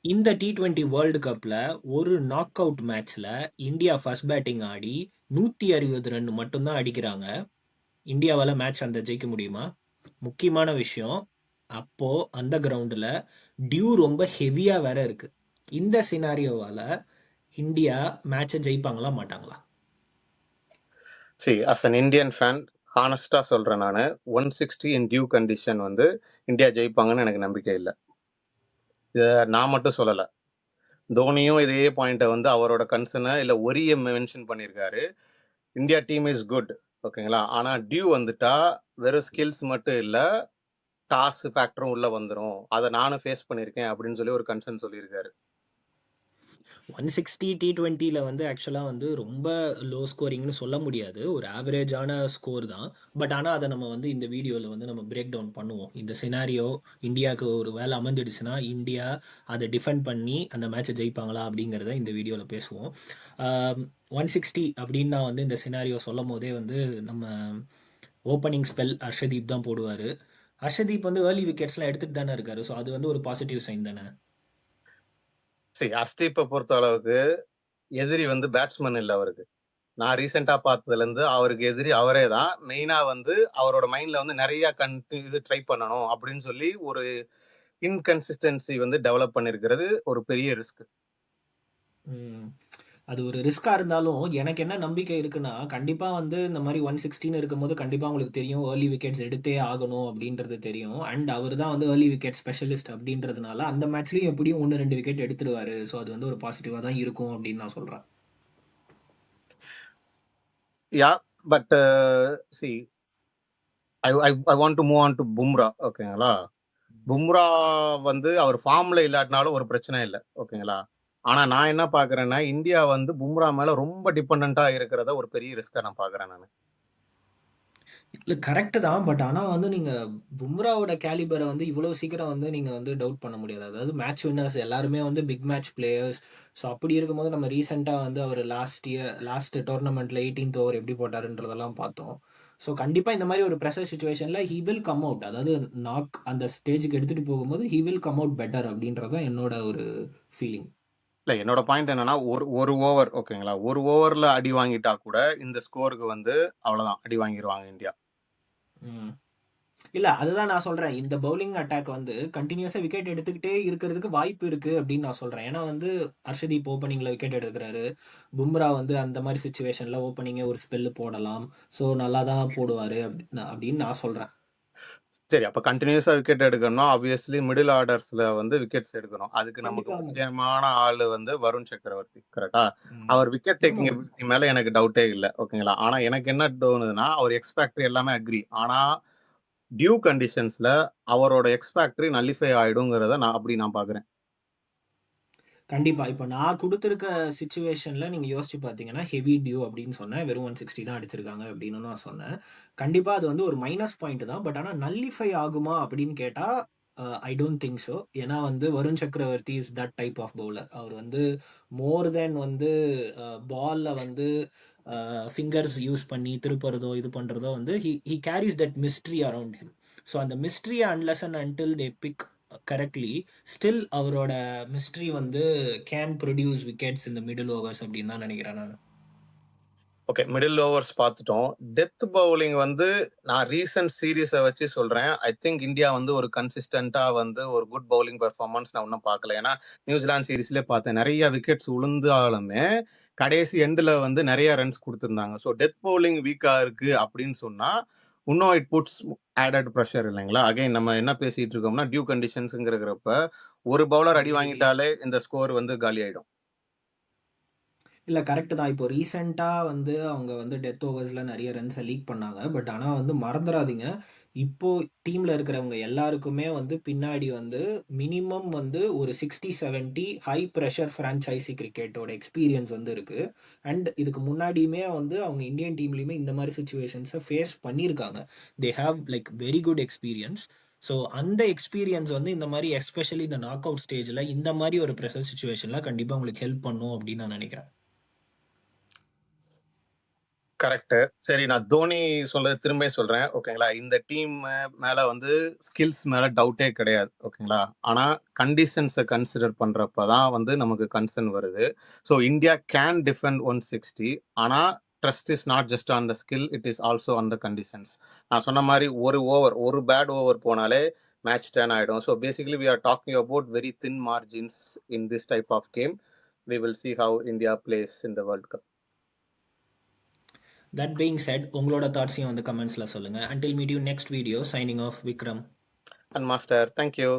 இந்த T20 world கப்ல ஒரு நாக் அவுட் மேட்ச்ல இந்தியா ஃபர்ஸ்ட் பேட்டிங் ஆடி 160 ரன் மட்டும் தான் அடிக்கிறாங்க. இந்தியாவால மேட்ச் அந்த ஜெயிக்க முடியுமா? முக்கியமான விஷயம், அப்போ அந்த கிரவுண்டுல டியூ ரொம்ப ஹெவியா வேற இருக்கு. இந்த சினாரியோவால இந்தியா மேட்சை ஜெயிப்பாங்களா மாட்டாங்களா? as an Indian fan, ஹானஸ்டா சொல்றேன் நானு. 160 இன் டியூ கண்டிஷன் வந்து இந்தியா ஜெயிப்பாங்கன்னு எனக்கு நம்பிக்கை இல்ல. இத நான் மட்டும் சொல்லல. தோனியும் இதே பாயிண்ட்ட வந்து அவரோட கன்சர்ன இல்ல ஒரிய மென்ஷன் பண்ணியிருக்காரு. India team is good. ஓகேங்களா? ஆனா டியூ வந்துட்டா வெறும் ஸ்கில்ஸ் மட்டும் இல்ல, டாஸ் ஃபேக்டரும் உள்ள வந்துரும். அத நானும் ஃபேஸ் பண்ணியிருக்கேன் அப்படின்னு சொல்லி ஒரு கன்சர்ன் சொல்லியிருக்காரு. 160 T20ல வந்து ஆக்சுவலாக வந்து ரொம்ப லோ ஸ்கோரிங்னு சொல்ல முடியாது. ஒரு ஆவரேஜான ஸ்கோர் தான். பட் ஆனால் அதை நம்ம வந்து இந்த வீடியோவில் வந்து நம்ம பிரேக் டவுன் பண்ணுவோம். இந்த சினாரியோ இந்தியாவுக்கு ஒரு வேலை அமைஞ்சிடுச்சுன்னா இந்தியா அதை டிஃபெண்ட் பண்ணி அந்த மேட்சை ஜெயிப்பாங்களா அப்படிங்கிறத இந்த வீடியோவில் பேசுவோம். 160 அப்படின்னு நான் வந்து இந்த சினாரியோ சொல்லும் போதே வந்து நம்ம ஓப்பனிங் ஸ்பெல் ஹர்ஷதீப் தான் போடுவார். ஹர்ஷதீப் வந்து ஏர்லி விக்கெட்ஸ்லாம் எடுத்துகிட்டு தானே இருக்காரு. ஸோ அது வந்து ஒரு பாசிட்டிவ் சைன் தானே. ஹர்ஷ்தீப்பை பொறுத்த அளவுக்கு எதிரி வந்து பேட்ஸ்மேன் இல்ல அவருக்கு. நான் ரீசெண்டா பார்த்ததுலேருந்து அவருக்கு எதிரி அவரே தான். மெயினா வந்து அவரோட மைண்ட்ல வந்து நிறைய இது ட்ரை பண்ணணும் அப்படின்னு சொல்லி ஒரு இன்கன்சிஸ்டன்சி வந்து டெவலப் பண்ணியிருக்கிறது ஒரு பெரிய ரிஸ்க். அது ஒரு ரிஸ்க்காக இருந்தாலும் எனக்கு என்ன நம்பிக்கை இருக்குன்னா கண்டிப்பாக வந்து இந்த மாதிரி 160 இருக்கும்போது கண்டிப்பாக உங்களுக்கு தெரியும் ஏர்லி விக்கெட்ஸ் எடுத்தே ஆகணும் அப்படின்றது தெரியும். அண்ட் அவர் தான் வந்து ஏர்லி விக்கெட் ஸ்பெஷலிஸ்ட் அப்படின்றதுனால அந்த மேட்ச்லேயும் எப்படியும் 1-2 விக்கெட் எடுத்துருவாரு. ஸோ அது வந்து ஒரு பாசிட்டிவாக தான் இருக்கும் அப்படின்னு நான் சொல்கிறேன். Yeah but see I I I want to move on to Bumrah. ஓகேங்களா? பும்ரா வந்து அவர் ஃபார்ம்ல இல்லாட்டினாலும் ஒரு பிரச்சனை இல்லை. ஓகேங்களா? ஆனா நான் என்ன பார்க்குறேன்னா, இந்தியா வந்து பும்ரா மேல ரொம்ப டிபெண்டன்ட்டா இருக்கிறத ஒரு பெரிய ரிஸ்க்கா நான் பார்க்குறேன் நானு. இல்லை கரெக்டு தான். பட் ஆனால் வந்து நீங்கள் பும்ராவோட கேலிபரை வந்து இவ்வளோ சீக்கிரம் வந்து நீங்கள் வந்து டவுட் பண்ண முடியாது. அதாவது மேட்ச் வின்னர்ஸ் எல்லாருமே வந்து பிக் மேட்ச் பிளேயர்ஸ். ஸோ அப்படி இருக்கும்போது நம்ம ரீசெண்டாக வந்து அவர் லாஸ்ட் டோர்னமெண்ட்டில் 18th ஓவர் எப்படி போட்டாருன்றதெல்லாம் பார்த்தோம். ஸோ கண்டிப்பாக இந்த மாதிரி ஒரு ப்ரெஷர் சுச்சுவேஷனில் ஹீ வில் கம் அவுட். அதாவது அந்த ஸ்டேஜுக்கு எடுத்துகிட்டு போகும்போது he will come out better அப்படின்றது தான் என்னோட ஒரு ஃபீலிங். இல்ல என்னோட பாயிண்ட் என்னன்னா, ஒரு ஓவர் ஓகேங்களா? ஒரு ஓவர்ல அடி வாங்கிட்டா கூட இந்த ஸ்கோருக்கு வந்து அவ்வளோதான் அடி வாங்கிருவாங்க இந்தியா. ம். இல்ல அதுதான் நான் சொல்றேன். இந்த பவுலிங் அட்டாக் வந்து கன்டினியூஸா விக்கெட் எடுத்துக்கிட்டே இருக்கிறதுக்கு வாய்ப்பு இருக்கு அப்படின்னு நான் சொல்றேன். ஏன்னா வந்து ஹர்ஷதீப் ஓப்பனிங்ல விக்கெட் எடுக்குறாரு. பும்ரா வந்து அந்த மாதிரி சிச்சுவேஷன்ல ஓப்பனிங்கே ஒரு ஸ்பெல் போடலாம். ஸோ நல்லா தான் போடுவாரு அப்படின்னு நான் சொல்றேன். சரி, அப்ப கன்டினியூஸா விக்கெட் எடுக்கணும்னா, ஆப்வியஸ்லி மிடில் ஆர்டர்ஸ்ல வந்து விக்கெட்ஸ் எடுக்கணும். அதுக்கு நமக்கு கண்டிப்பா. முக்கியமான ஆளு வந்து வருண் சக்கரவர்த்தி. கரெக்ட்டா? ம். அவர் விக்கெட் ஆமா. டேக்கிங் எபிலிட்டி மேல எனக்கு டவுட்டே இல்ல. ஓகேங்களா? ஆனா எனக்கு என்ன தோணுதுன்னா, அவர் எக்ஸ் ஃபேக்டர் எல்லாமே அக்ரி. ஆனா டியூ கண்டிஷன்ஸ்ல அவரோட எக்ஸ் ஃபேக்டர் நல்லிஃபை ஆயிடுங்கிறத நான் பார்க்குறேன். கண்டிப்பா. இப்ப நான் குடுத்திருக்க சிச்சுவேஷன்ல நீங்க யோசிச்சு பார்த்தீங்கன்னா, ஹெவி டியூ அப்படின்னு சொன்னேன். வெறும் 160 தான் அடிச்சிருக்காங்க அப்படின்னு நான் சொன்னேன். கண்டிப்பா அது வந்து ஒரு மைனஸ் பாயிண்ட் தான். பட் ஆனா நல்லிஃபை ஆகுமா அப்படின்னு கேட்டா, ஐ டோன்ட் திங்க் ஸோ. ஏன்னா வந்து Varun Chakravarthy is that type of bowler. அவர் வந்து மோர் தென் வந்து பால்ல வந்து ஃபிங்கர்ஸ் யூஸ் பண்ணி திருப்புறதோ, இது பண்றதோ வந்து he carries that mystery around him. So அந்த மிஸ்ட்ரிய unless and until they pick correctly, still அவரோட மிஸ்ட்ரி வந்து கேன் ப்ரொடியூஸ் விக்கெட்ஸ் இந்த மிடில் ஓவர்ஸ் அப்படின்னு தான் நினைக்கிறேன் நான். ஓகே. மிடில் ஓவர்ஸ் பார்த்துட்டோம். டெத் பவுலிங் வந்து நான் ரீசென்ட் சீரிஸ வச்சு சொல்றேன். ஐ திங்க் இந்தியா வந்து ஒரு கன்சிஸ்டன்ட்டா வந்து ஒரு குட் பவுலிங் பெர்ஃபார்மன்ஸ் நான் இன்னும் பார்க்கல. ஏன்னா, நியூசிலாந்து சீரிஸ்லயே பார்த்தேன். நெறைய விக்கெட்ஸ் விழுந்தாலுமே, கடைசி எண்டுல வந்து நெறைய ரன்ஸ் குடுத்திருந்தாங்க. ஸோ டெத் பவுலிங் வீக்கா இருக்கு அப்படின்னு சொன்னா, இன்னும் இட் புட்ஸ் ஆடட் பிரஷர் இல்லைங்களா? அகைன் நம்ம என்ன பேசிட்டு இருக்கோம்னா, டியூ கண்டிஷன்ஸ்ங்கிறப்ப, ஒரு பவுலர் அடி வாங்கிட்டாலே இந்த ஸ்கோர் வந்து காலியாயிடும். இல்ல கரெக்ட் தான். இப்போ ரீசெண்டா வந்து அவங்க வந்து டெத் ஓவர்ஸ்ல நெறைய ரன்ஸ லீக் பண்ணாங்க. பட் ஆனா வந்து மறந்துறாதீங்க, இப்போ டீம்ல இருக்கிறவங்க எல்லாருக்குமே வந்து பின்னாடி வந்து மினிமம் வந்து ஒரு 60, 70 ஹை பிரஷர் ஃபிரான்சைசி கிரிக்கெட்டோட எக்ஸ்பீரியன்ஸ் வந்து இருக்கு. அண்ட் இதுக்கு முன்னாடியுமே வந்து அவங்க இந்தியன் டீம்லயுமே இந்த மாரி சிச்சுவேஷன்ஸ ஃபேஸ் பண்ணியிருக்காங்க. They have like very good experience. So அந்த எக்ஸ்பீரியன்ஸ் வந்து இந்த மாரி எஸ்பெஷலி இந்த நாக் அவுட் ஸ்டேஜ்ல இந்த மாரி ஒரு பிரஷர் சிச்சுவேஷன்ல கண்டிப்பா உங்களுக்கு ஹெல்ப் பண்ணும் அப்படின்னு நான் நெனைக்கிறேன். கரெக்ட். சரி, நான் தோனி சொல்றத திரும்ப சொல்றேன். ஓகேங்களா? இந்த டீம் மேல வந்து ஸ்கில்ஸ் மேல டவுட்டே கிடையாது. ஓகேங்களா? ஆனா கண்டிஷன்ஸ கன்சிடர் பண்றப்ப தான் வந்து நமக்கு கன்சர்ன் வருது. So India can defend 160. ஆனா trust is not just on the skill. It is also on the conditions. நான் சொன்ன மாரி ஒரு பேட் ஓவர் போனாலே மேட்ச் டர்ன் ஆயிடும். So basically we are talking about very thin margins in this type of game. We will see how India plays in the World Cup. That being set, உங்களோட தாட்ஸையும் வந்து கமெண்ட்ஸ்ல சொல்லுங்க. Until meet you next video. Signing off Vikram. And Master, thank you.